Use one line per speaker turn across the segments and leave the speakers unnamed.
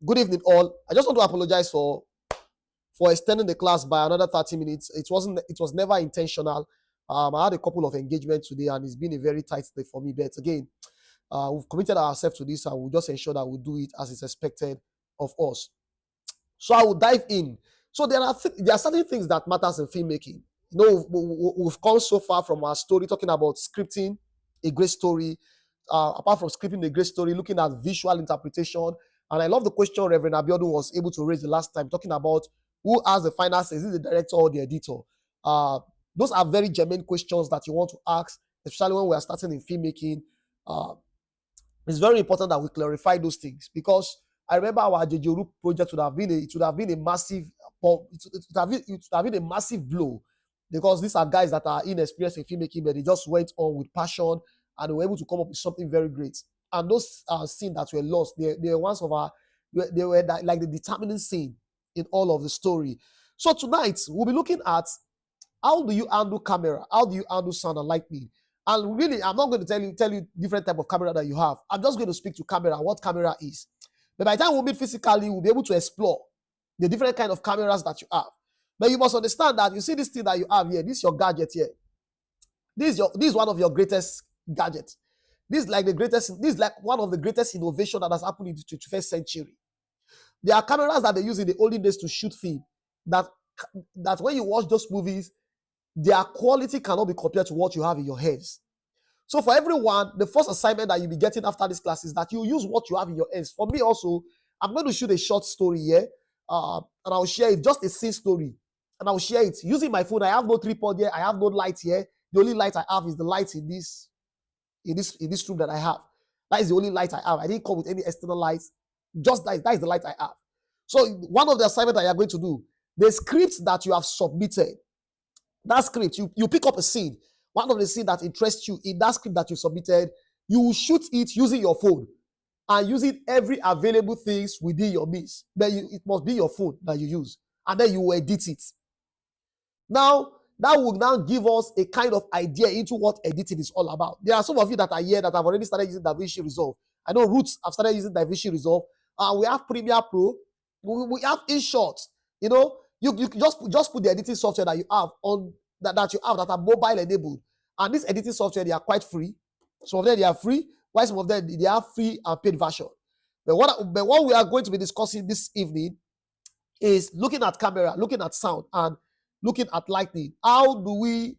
Good evening, all. I just want to apologize for extending the class by another 30 minutes. It was never intentional. I had a couple of engagements today, and it's been a very tight day for me. But again, we've committed ourselves to this, and we'll just ensure that we do it as is expected of us. So I will dive in. So there are certain things that matters in filmmaking. You know, we've come so far from our story talking about scripting a great story. Apart from scripting a great story, looking at visual interpretation. And I love the question Reverend Abiodun was able to raise the last time, talking about who has the final say, is it the director or the editor? Those are very germane questions that you want to ask, especially when we are starting in filmmaking. Uh, it's very important that we clarify those things, because I remember our Jejoru project would have been a massive, a massive blow, because these are guys that are inexperienced in filmmaking, but they just went on with passion and they were able to come up with something very great. And those scenes that were lost, they were ones of our, they were like the determining scene in all of the story. So tonight we'll be looking at how do you handle camera, how do you handle sound and lighting. And really, I'm not going to tell you different type of camera that you have. I'm just going to speak to camera, what camera is. But by the time we meet physically, we'll be able to explore the different kind of cameras that you have. But you must understand that you see this thing that you have here, this is your gadget here. This is one of your greatest gadgets. This is like one of the greatest innovation that has happened in the 21st century. There are cameras that they use in the olden days to shoot film that when you watch those movies, their quality cannot be compared to what you have in your hands. So for everyone, the first assignment that you'll be getting after this class is that you use what you have in your hands. For me also, I'm going to shoot a short story here, and I'll share it, just a scene story, and I'll share it using my phone. I have no tripod here. I have no light here. The only light I have is the light in this room that I have. That is the only light I have. I didn't come with any external lights. Just that is the light I have. So one of the assignments that you are going to do, the script that you have submitted, that script, you pick up a scene, one of the scenes that interests you in that script that you submitted, you will shoot it using your phone and using every available things within your means. But it must be your phone that you use, and then you will edit it. Now, that will now give us a kind of idea into what editing is all about. There are some of you that are here that have already started using DaVinci Resolve. I know Roots have started using DaVinci Resolve. We have Premiere Pro. We have InShot. You know, you just put the editing software that you have on that are mobile enabled, and this editing software, they are quite free. Some of them they are free, while some of them they are free and paid version. But what we are going to be discussing this evening is looking at camera, looking at sound, and looking at lighting. How do we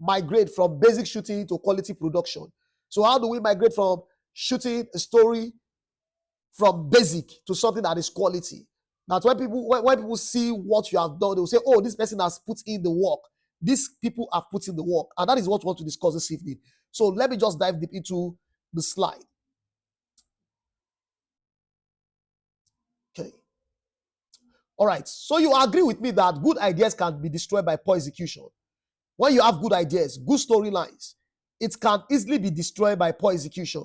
migrate from basic shooting to quality production? So how do we migrate from shooting a story from basic to something that is quality? That when people see what you have done, they will say, oh, this person has put in the work. These people have put in the work. And that is what we want to discuss this evening. So let me just dive deep into the slide. Okay. All right. So you agree with me that good ideas can be destroyed by poor execution. When you have good ideas, good storylines, it can easily be destroyed by poor execution.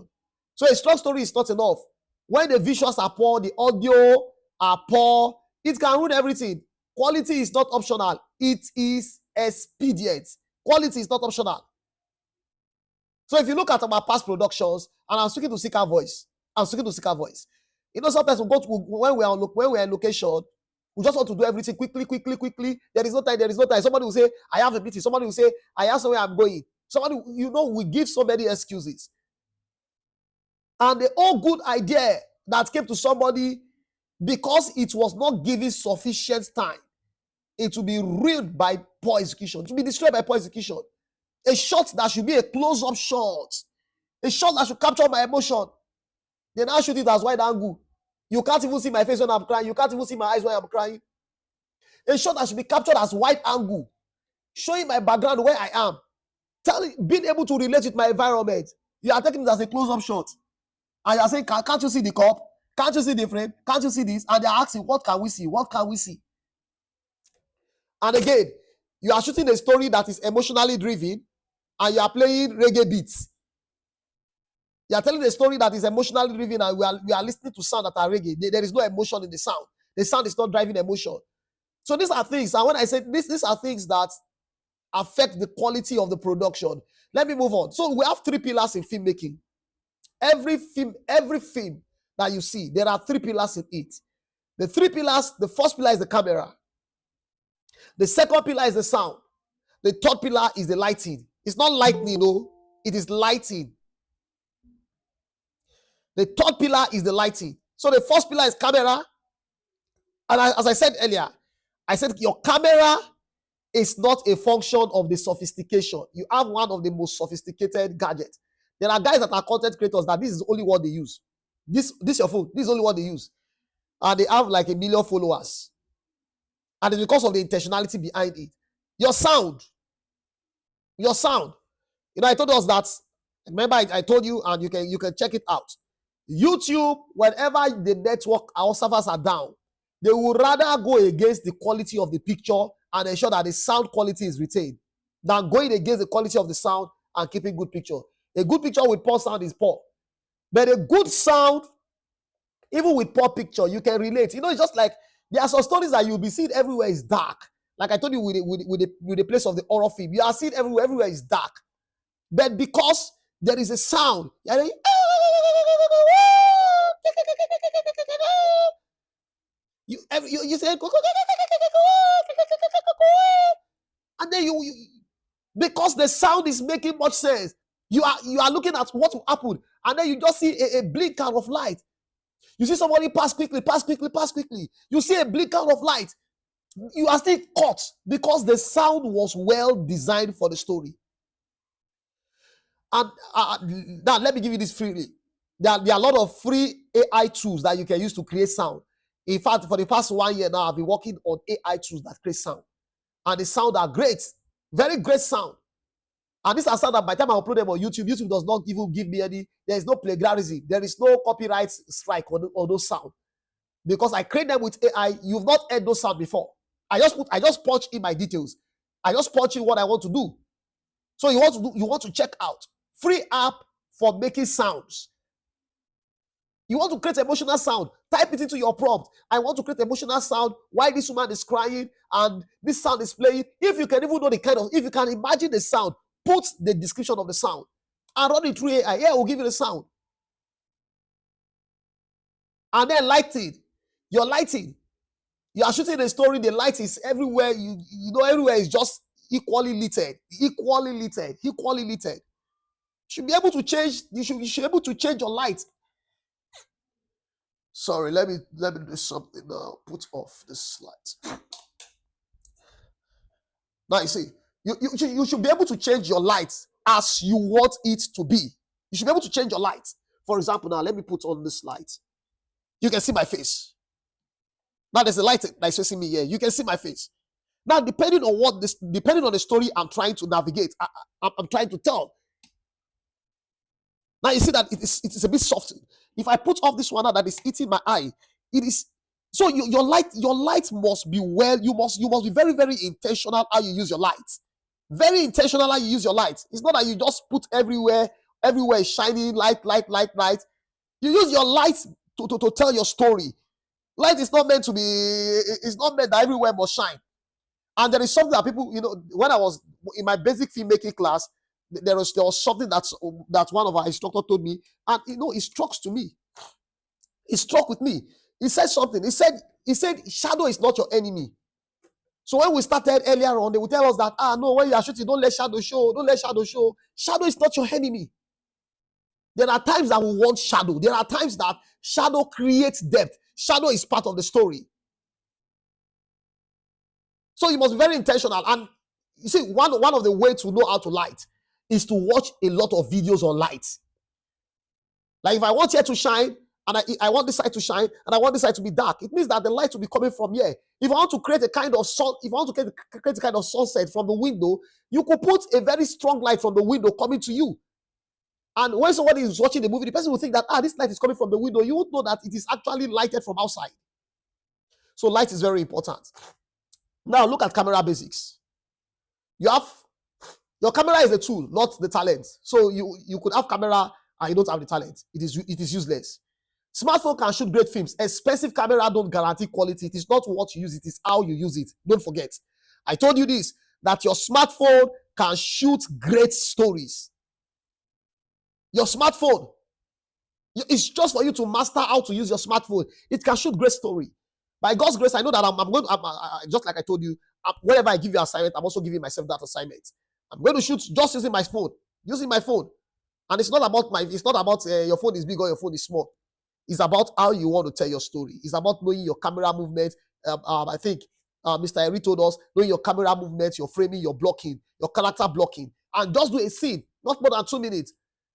So a strong story is not enough. When the visuals are poor, the audio are poor, it can ruin everything. Quality is not optional. It is expedient. Quality is not optional. So if you look at our past productions, and I'm speaking to Seeker Voice, You know, sometimes we go to, when we are in location, we just want to do everything quickly. There is no time. Somebody will say, I have a meeting. Somebody will say, I have somewhere I'm going. Somebody, we give so many excuses. And the all good idea that came to somebody, because it was not given sufficient time, it will be ruined by poor execution. It will be destroyed by poor execution. A shot that should be a close-up shot, a shot that should capture my emotion, they now shoot it as wide angle. You can't even see my face when I'm crying. You can't even see my eyes when I'm crying. A shot that should be captured as wide angle, showing my background where I am, being able to relate with my environment. You are taking it as a close-up shot. And you are saying, can't you see the cup? Can't you see the frame? Can't you see this? And they are asking, what can we see? What can we see? And again, you are shooting a story that is emotionally driven, and you are playing reggae beats. You are telling a story that is emotionally driven, and we are listening to sound that are reggae. There is no emotion in the sound. The sound is not driving emotion. So these are things, and when I say these are things that affect the quality of the production. Let me move on. So we have three pillars in filmmaking. Every film that you see, there are three pillars in it. The three pillars, the first pillar is the camera. The second pillar is the sound. The third pillar is the lighting. It's not lightning, no. It is lighting. The third pillar is the lighting. So the first pillar is camera. And as I said earlier, I said your camera is not a function of the sophistication. You have one of the most sophisticated gadgets. There are guys that are content creators that this is only what they use. This your phone. This is only what they use. And they have like 1 million followers. And it's because of the intentionality behind it. Your sound. Your sound. You know, I told us that. Remember, I told you, and you can check it out. YouTube, whenever the network, our servers are down, they would rather go against the quality of the picture and ensure that the sound quality is retained than going against the quality of the sound and keeping good picture. A good picture with poor sound is poor. But a good sound, even with poor picture, you can relate. You know, it's just like there are some stories that you'll be seeing everywhere is dark. Like I told you with the place of the horror film, you are seeing everywhere is dark. But because there is a sound, you say, and then you because the sound is making much sense, you are looking at what will happen, and then you just see a blinker of light. You see somebody pass quickly. You see a blinker of light. You are still caught because the sound was well designed for the story. And now let me give you this freely. There are a lot of free AI tools that you can use to create sound. In fact, for the past 1 year now, I've been working on AI tools that create sound. And the sound are great. Very great sound. And these are sound that by the time I upload them on YouTube, YouTube does not even give me any, there is no plagiarism. There is no copyright strike on those sound. Because I create them with AI. You've not heard those sound before. I just punch in my details. I just punch in what I want to do. So you want to check out free app for making sounds. You want to create emotional sound, type it into your prompt. I want to create emotional sound while this woman is crying and this sound is playing. If you can even know if you can imagine the sound, put the description of the sound and run it through AI. Yeah, we'll give you the sound. And then lighting. Your lighting. You are shooting a story, the light is everywhere. You know, everywhere is just equally lit. You should be able to change. You should be able to change your light. Sorry, let me do something now. Put off this slide. Now you see, you should be able to change your light as you want it to be. You should be able to change your light. For example, now let me put on this light. You can see my face. Now there's a light that's facing me here. You can see my face. Now, depending on the story I'm trying to navigate, I'm trying to tell. Now you see that it is a bit softened. If I put off this one now that is eating my eye, it is so your light must be well. You must be very, very intentional how you use your light. Very intentional how you use your light. It's not that you just put everywhere is shining light. You use your light to tell your story. Light is not meant to be. It's not meant that everywhere must shine. And there is something that people, you know, when I was in my basic filmmaking class, there was something that one of our instructors told me, and you know, it struck to me. It struck with me. He said something. He said, shadow is not your enemy. So when we started earlier on, they would tell us that, no, when you are shooting, don't let shadow show. Don't let shadow show. Shadow is not your enemy. There are times that we want shadow. There are times that shadow creates depth. Shadow is part of the story. So you must be very intentional. And you see, one of the ways to know how to light is to watch a lot of videos on light. Like if I want here to shine, and I want this side to shine, and I want this side to be dark, it means that the light will be coming from here. If I want to create a kind of sun, if I want to create a kind of sunset from the window, you could put a very strong light from the window coming to you. And when somebody is watching the movie, the person will think that, this light is coming from the window. You won't know that it is actually lighted from outside. So light is very important. Now look at camera basics. Your camera is a tool, not the talent. So you could have camera and you don't have the talent. It is useless. Smartphone can shoot great films. Expensive camera don't guarantee quality. It is not what you use, it is how you use it. Don't forget. I told you this, that your smartphone can shoot great stories. Your smartphone, it's just for you to master how to use your smartphone. It can shoot great story. By God's grace, I know that I'm going. Just like I told you, whenever I give you assignment, I'm also giving myself that assignment. I'm going to shoot just using my phone, and it's not about your phone is big or your phone is small. It's about how you want to tell your story. It's about knowing your camera movement. I think Mr. Eri told us, knowing your camera movement, your framing, your blocking, your character blocking, and just do a scene, not more than 2 minutes.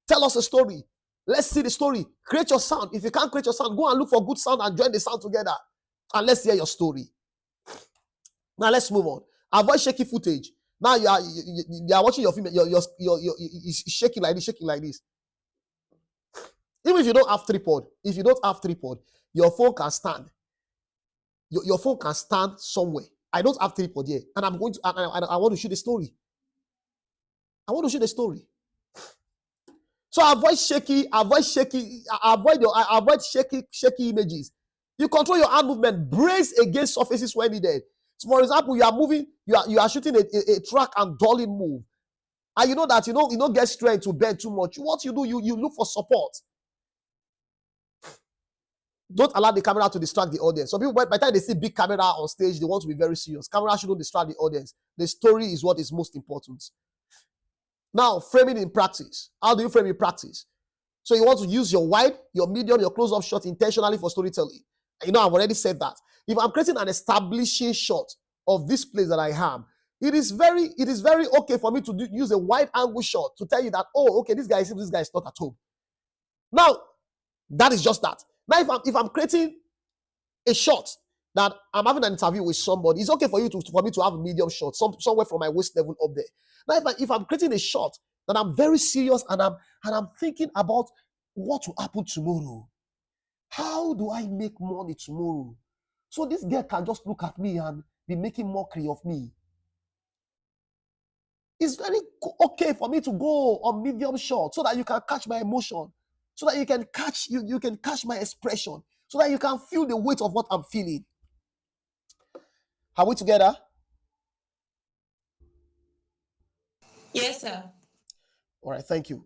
Tell us a story. Let's see the story. Create your sound. If you can't create your sound, go and look for good sound and join the sound together. And let's hear your story. Now let's move on. Avoid shaky footage. Now you are watching your film. Your shaking like this. Even if you don't have tripod, your phone can stand. Your phone can stand somewhere. I don't have tripod here, and I'm going to. I want to shoot a story. So avoid shaky images. You control your hand movement. Brace against surfaces when needed. So for example, you are moving, you are shooting a track and dolly move, and you know that you don't get strength to bend too much. What you do, you look for support. Don't allow the camera to distract the audience. Some people, by the time they see big camera on stage, they want to be very serious. Camera shouldn't distract the audience. The story is what is most important. Now, framing in practice. How do you frame in practice? So you want to use your wide, your medium, your close-up shot intentionally for storytelling. I've already said that. If I'm creating an establishing shot of this place that I am, it is very okay for me to use a wide angle shot to tell you that, oh, okay, this guy is not at home. Now, that is just that. Now, if I'm creating a shot that I'm having an interview with somebody, it's okay for me to have a medium shot, somewhere from my waist level up there. Now, if I'm creating a shot that I'm very serious and I'm thinking about what will happen tomorrow, how do I make money tomorrow? So this girl can just look at me and be making mockery of me. It's very okay for me to go on medium shot so that you can catch my emotion, so that you can catch my expression, so that you can feel the weight of what I'm feeling. Are we together?
Yes, sir.
All right, thank you.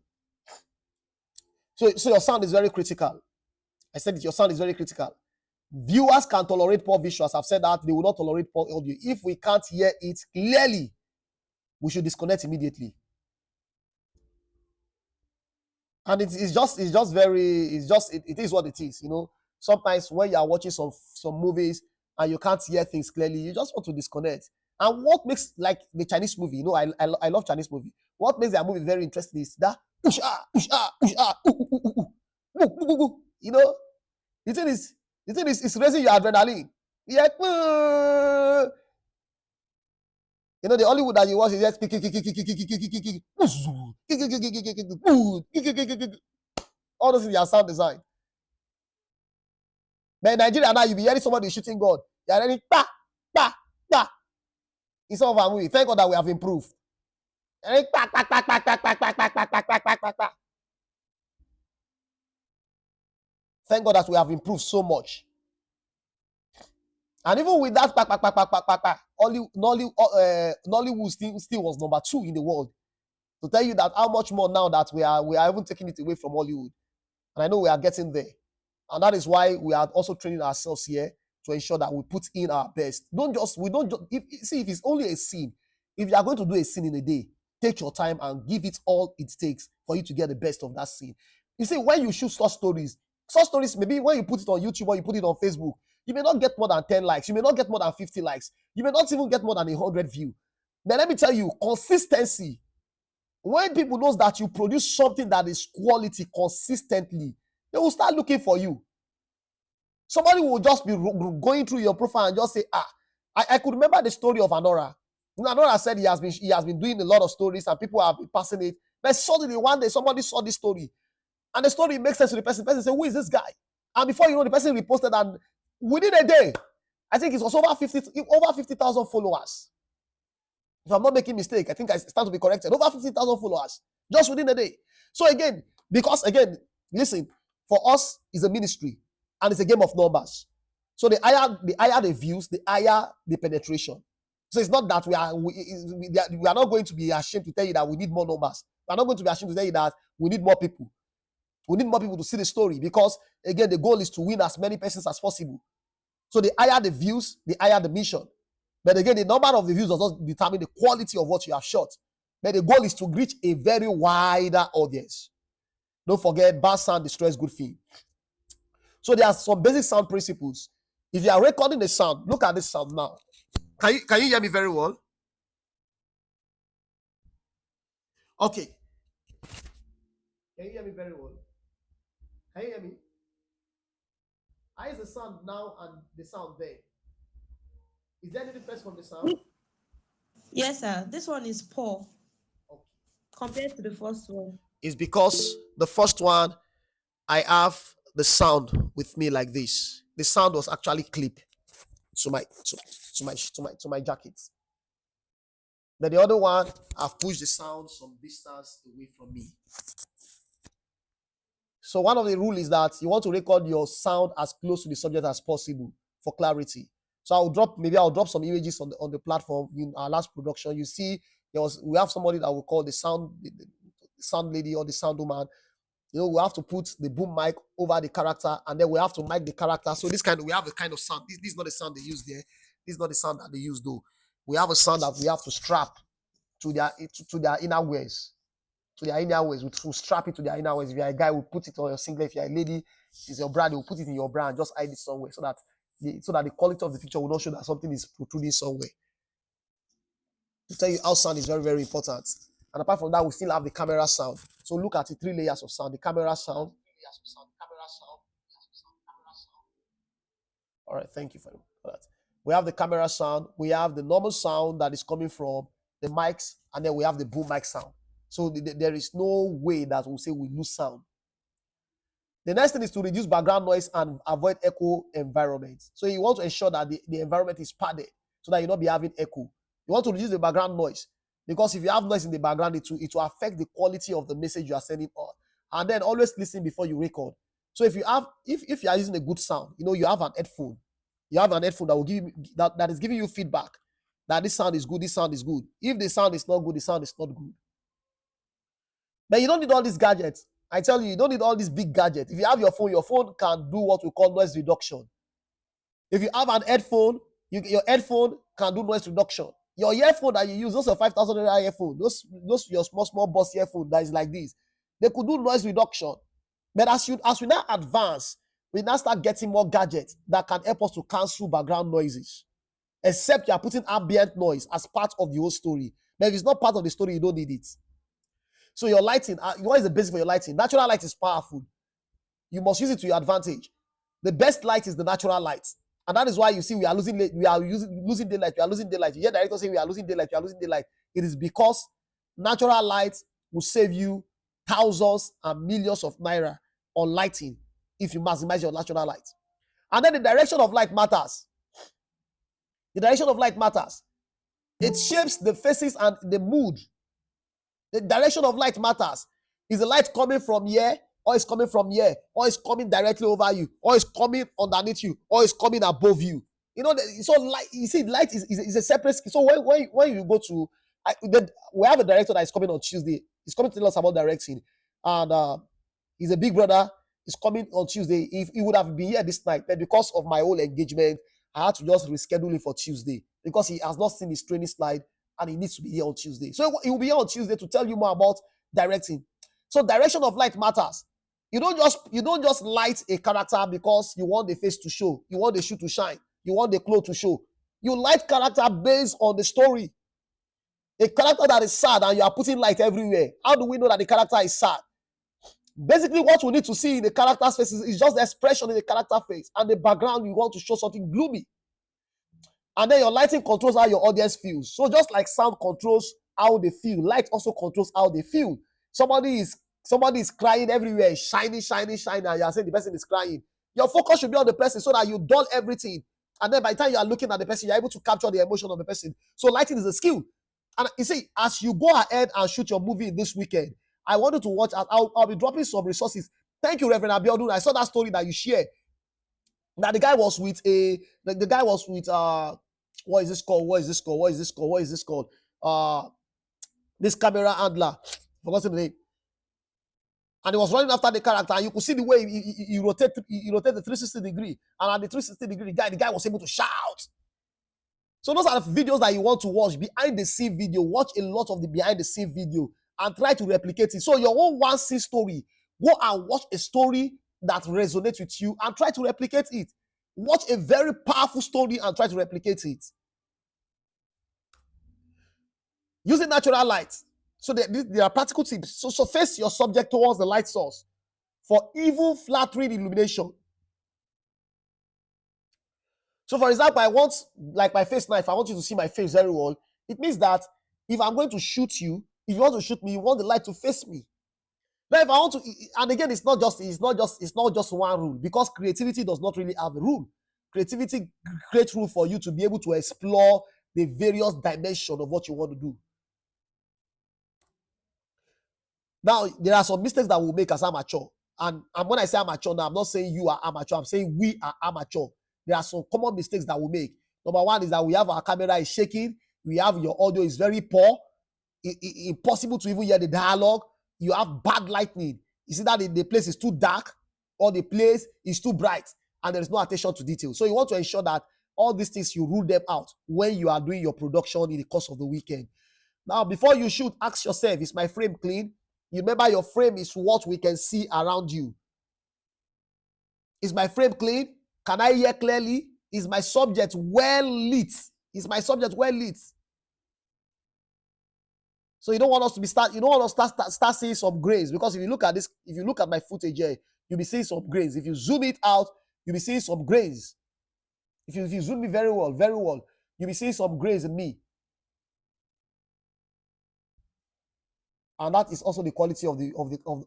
So your sound is very critical. I said your sound is very critical. Viewers can tolerate poor visuals. I've said that they will not tolerate poor audio. If we can't hear it clearly, we should disconnect immediately. And it is what it is. Sometimes when you are watching some movies and you can't hear things clearly, you just want to disconnect. And what makes, like, the Chinese movie, I love Chinese movie. What makes their movie very interesting is that the thing is it's raising your adrenaline. Yeah. The Hollywood that you watch is just all those things are sound design. But in Nigeria now, you be hearing somebody shooting God. You are hearing pa pa pa. In some of our movies, thank God that we have improved. Thank God that we have improved so much. And even with that, Nollywood still was number 2 in the world. To tell you that how much more now that we are even taking it away from Hollywood. And I know we are getting there. And that is why we are also training ourselves here to ensure that we put in our best. If it's only a scene, if you are going to do a scene in a day, take your time and give it all it takes for you to get the best of that scene. You see, when you shoot such stories, maybe when you put it on YouTube or you put it on Facebook, you may not get more than 10 likes. You may not get more than 50 likes. You may not even get more than 100 views. But let me tell you, consistency. When people know that you produce something that is quality consistently, they will start looking for you. Somebody will just be going through your profile and just say, I could remember the story of Anora. Anora said he has been doing a lot of stories and people have been passing it. But suddenly one day somebody saw this story and the story makes sense to the person. The person said, who is this guy? And before you know, the person reposted, and within a day, I think it was over 50,000 followers. If I'm not making mistake, I think I stand to be corrected. Over 50,000 followers just within a day. So again, listen, for us, it's a ministry and it's a game of numbers. So the higher the views, the higher the penetration. So it's not that we are not going to be ashamed to tell you that we need more numbers. We are not going to be ashamed to tell you that we need more people. We need more people to see the story because, again, the goal is to win as many persons as possible. So the higher the views, the higher the mission. But again, the number of the views does not determine the quality of what you have shot. But the goal is to reach a very wider audience. Don't forget, bad sound destroys good film. So there are some basic sound principles. If you are recording the sound, look at this sound now. Can you hear me very well? Okay. Can you hear me very well? Can you hear me? How is the sound now and the sound there? Is there any difference from the sound?
Yes, sir. This one is poor
Okay.
compared to the first one.
It's because the first one, I have the sound with me like this. The sound was actually clipped to my jacket. Then the other one, I've pushed the sound some distance away from me. So one of the rules is that you want to record your sound as close to the subject as possible for clarity. So I'll drop some images on the platform. In our last production, you see we have somebody that we call the sound lady or the sound woman. We have to put the boom mic over the character, and then we have to mic the character. So we have a kind of sound. This is not the sound they use there. This is not the sound that they use though. We have a sound that we have to strap to their inner ways. To their inner ways, we strap it to their inner ways. If you're a guy, we'll put it on your singlet. If you're a lady, it's your brand, we'll put it in your brand, just hide it somewhere so that the quality of the picture will not show that something is protruding somewhere. To tell you how sound is very, very important. And apart from that, we still have the camera sound. So look at the 3 layers of sound. The camera sound. All right, thank you for that. We have the camera sound. We have the normal sound that is coming from the mics, and then we have the boom mic sound. So there is no way that we'll say we lose sound. The next thing is to reduce background noise and avoid echo environments. So you want to ensure that the environment is padded so that you not be having echo. You want to reduce the background noise because if you have noise in the background, it will affect the quality of the message you are sending on. And then always listen before you record. So if you are using a good sound, you have an headphone. You have an headphone that will give you, that is giving you feedback that this sound is good, this sound is good. If the sound is not good, the sound is not good. But you don't need all these gadgets. I tell you don't need all these big gadgets. If you have your phone can do what we call noise reduction. If you have an headphone, your headphone can do noise reduction. Your earphone that you use, those are 5,000 naira earphone, those your small boss earphone that is like this, they could do noise reduction. But as we now advance, we now start getting more gadgets that can help us to cancel background noises. Except you are putting ambient noise as part of the whole story. But if it's not part of the story, you don't need it. So your lighting, what is the basic for your lighting? Natural light is powerful. You must use it to your advantage. The best light is the natural light. And that is why you see we are losing daylight. We are losing daylight. You hear directors saying we are losing daylight. It is because natural light will save you thousands and millions of naira on lighting if you maximize your natural light. And then the direction of light matters. The direction of light matters. It shapes the faces and the mood. The direction of light matters. Is the light coming from here, or is coming from here, or is coming directly over you, or is coming underneath you, or is coming above you? So light. You see, light is a separate. So when you go to, we have a director that is coming on Tuesday. He's coming to tell us about directing, and he's a big brother. He's coming on Tuesday. If he would have been here this night, but because of my whole engagement, I had to just reschedule it for Tuesday because he has not seen his training slide and he needs to be here on Tuesday. So he will be here on Tuesday to tell you more about directing. So direction of light matters. You don't just light a character because you want the face to show, you want the shoe to shine, you want the clothes to show. You light character based on the story. A character that is sad and you are putting light everywhere. How do we know that the character is sad? Basically, what we need to see in the character's face is just the expression in the character face, and the background you want to show something gloomy. And then your lighting controls how your audience feels. So just like sound controls how they feel, light also controls how they feel. Somebody is crying everywhere, shiny, and you are saying the person is crying. Your focus should be on the person so that you dull everything. And then by the time you are looking at the person, you're able to capture the emotion of the person. So lighting is a skill. And you see, as you go ahead and shoot your movie this weekend, I want you to watch. I'll be dropping some resources. Thank you, Reverend Abiodun. I saw that story that you shared. That the guy was with what is this called? This camera handler. Forgotten the name. and he was running after the character, and you could see the way he rotated the 360 degree, and at the 360 degree, the guy was able to shout. So those are the videos that you want to watch, behind the scene video. Watch a lot of the behind the scene video and try to replicate it. So your own one scene story, go and watch a story that resonates with you and try to replicate it. Watch a very powerful story and try to replicate it. Using natural light. So there are practical tips. So face your subject towards the light source for even flattering illumination. So for example, I want, like my face now, if I want you to see my face very well, it means that if I'm going to shoot you, if you want to shoot me, you want the light to face me. Now if I want to, and again, it's not just one rule, because creativity does not really have a rule. Creativity creates room for you to be able to explore the various dimensions of what you want to do. Now, there are some mistakes that we'll make as amateur. And when I say amateur now, I'm not saying you are amateur. I'm saying we are amateur. There are some common mistakes that we make. Number one is that we have our camera is shaking. We have your audio is very poor. Impossible to even hear the dialogue. You have bad lighting. You see that the place is too dark or the place is too bright and there is no attention to detail. So you want to ensure that all these things, you rule them out when you are doing your production in the course of the weekend. Now, before you shoot, ask yourself, is my frame clean? You remember, your frame is what we can see around you. Is my frame clean? Can I hear clearly? Is my subject well lit? Is my subject well lit? So you don't want us to start seeing some grains, because if you look at this, if you look at my footage here, you'll be seeing some grains. If you zoom it out, you'll be seeing some grains. If you zoom me very well, you'll be seeing some grains in me. And that is also the quality of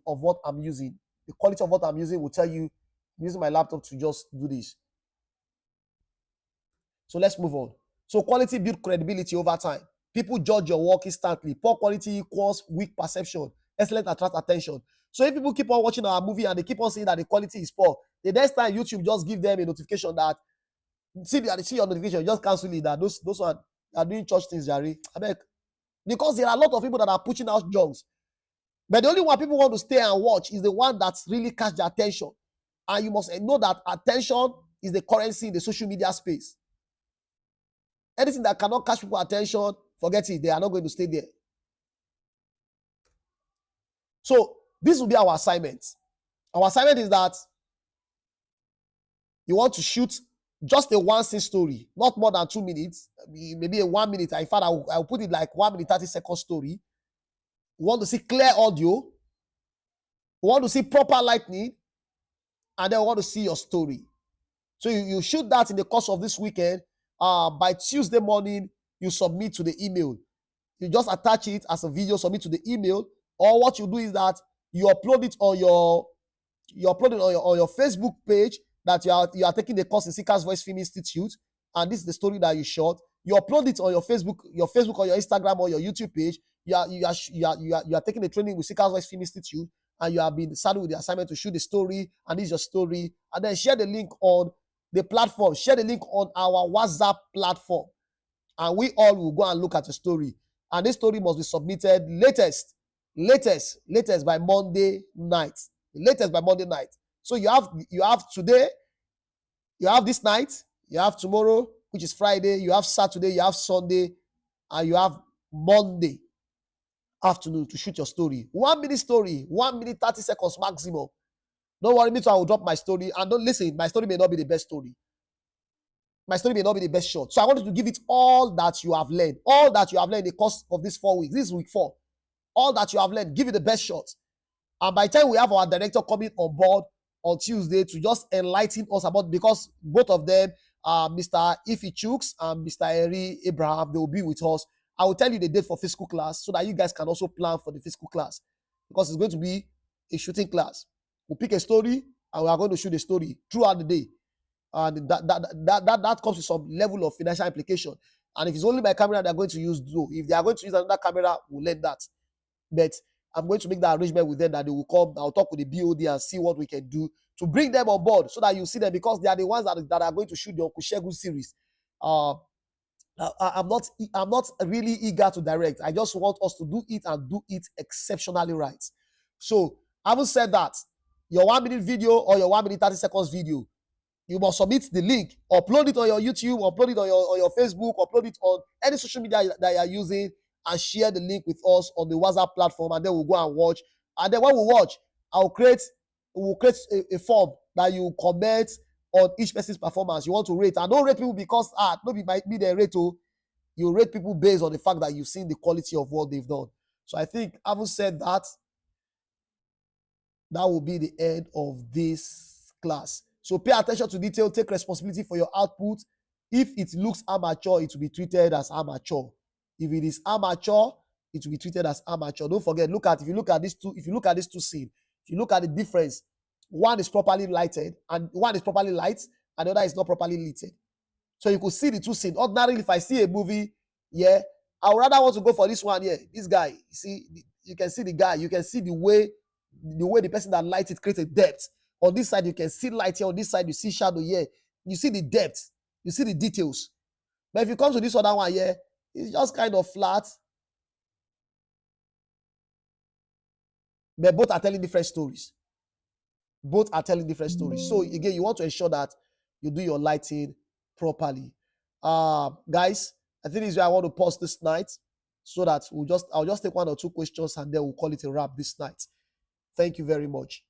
what I'm using. The quality of what I'm using will tell you, I'm using my laptop to just do this. So let's move on. So quality builds credibility over time. People judge your work instantly. Poor quality equals weak perception. Excellent attract attention. So if people keep on watching our movie and they keep on saying that the quality is poor, the next time YouTube just give them a notification that see your notification, just cancel it, that those are doing church things, Jerry. I beg. Because there are a lot of people that are pushing out junks. But the only one people want to stay and watch is the one that's really catch their attention. And you must know that attention is the currency in the social media space. Anything that cannot catch people's attention, forget it. They are not going to stay there. So this will be our assignment. Our assignment is that you want to shoot just a one scene story, not more than 2 minutes, maybe a 1 minute. In fact, I'll put it like 1 minute 30-second story. We want to see clear audio. We want to see proper lighting, and then we want to see your story. So you shoot that in the course of this weekend. By Tuesday morning, you submit to the email. You just attach it as a video, submit to the email. Or what you do is that you upload it on your Facebook page, that you are taking the course in Seeker's Voice Film Institute, and this is the story that you shot. You upload it on your Facebook or your Instagram or your YouTube page. You are taking the training with Seeker's Voice Film Institute, and you have been saddled with the assignment to shoot the story, and this is your story. And then share the link on the platform. Share the link on our WhatsApp platform, and we all will go and look at the story. And this story must be submitted latest by Monday night. Latest by Monday night. So you have today, you have this night, you have tomorrow, which is Friday, you have Saturday, you have Sunday, and you have Monday afternoon to shoot your story. 1 minute story, 1 minute 30 seconds maximum. Don't worry, me too, I will drop my story. And don't listen, my story may not be the best story. My story may not be the best shot. So I wanted to give it all that you have learned. All that you have learned in the course of these 4 weeks. This is week 4. All that you have learned, give it the best shot. And by the time we have our director coming on board on Tuesday to just enlighten us about, because both of them, Mr. Ifi Chooks and Mr. Eri Abraham, they will be with us. I will tell you the date for physical class so that you guys can also plan for the physical class, because it's going to be a shooting class. We'll pick a story and we are going to shoot a story throughout the day. And that comes with some level of financial implication. And if it's only my camera they're going to use, though, if they are going to use another camera, we'll learn that. But I'm going to make that arrangement with them, that they will come. I'll talk with the BOD and see what we can do to bring them on board so that you see them, because they are the ones that are going to shoot the Uncle Shegun series. I'm not really eager to direct. I just want us to do it and do it exceptionally right. So Having said that, your 1 minute video or your 1 minute 30 seconds video, you must submit the link, upload it on your YouTube, upload it on your Facebook, upload it on any social media that you are using, and share the link with us on the WhatsApp platform, and then we'll go and watch. And then when we watch, we'll create a form that you comment on each person's performance. You want to rate, and don't rate people because nobody might be the rate. You rate people based on the fact that you've seen the quality of what they've done. So I think, having said that, that will be the end of this class. So pay attention to detail, take responsibility for your output. If it looks amateur, it will be treated as amateur. If it is amateur, it will be treated as amateur. Don't forget, if you look at these two scenes, if you look at the difference, one is properly lighted and one is properly light, and the other is not properly lit. So you could see the two scenes. Ordinarily, if I see a movie, yeah, I would rather want to go for this one. Yeah, this guy. You see, you can see the guy. You can see the way the person that lights it creates a depth. On this side, you can see light here. On this side, you see shadow here. You see the depth. You see the details. But if you come to this other one here, it's just kind of flat. But both are telling different stories. Both are telling different stories. So again, you want to ensure that you do your lighting properly. Guys, I think this is where I want to pause this night, so that I'll just take 1 or 2 questions and then we'll call it a wrap this night. Thank you very much.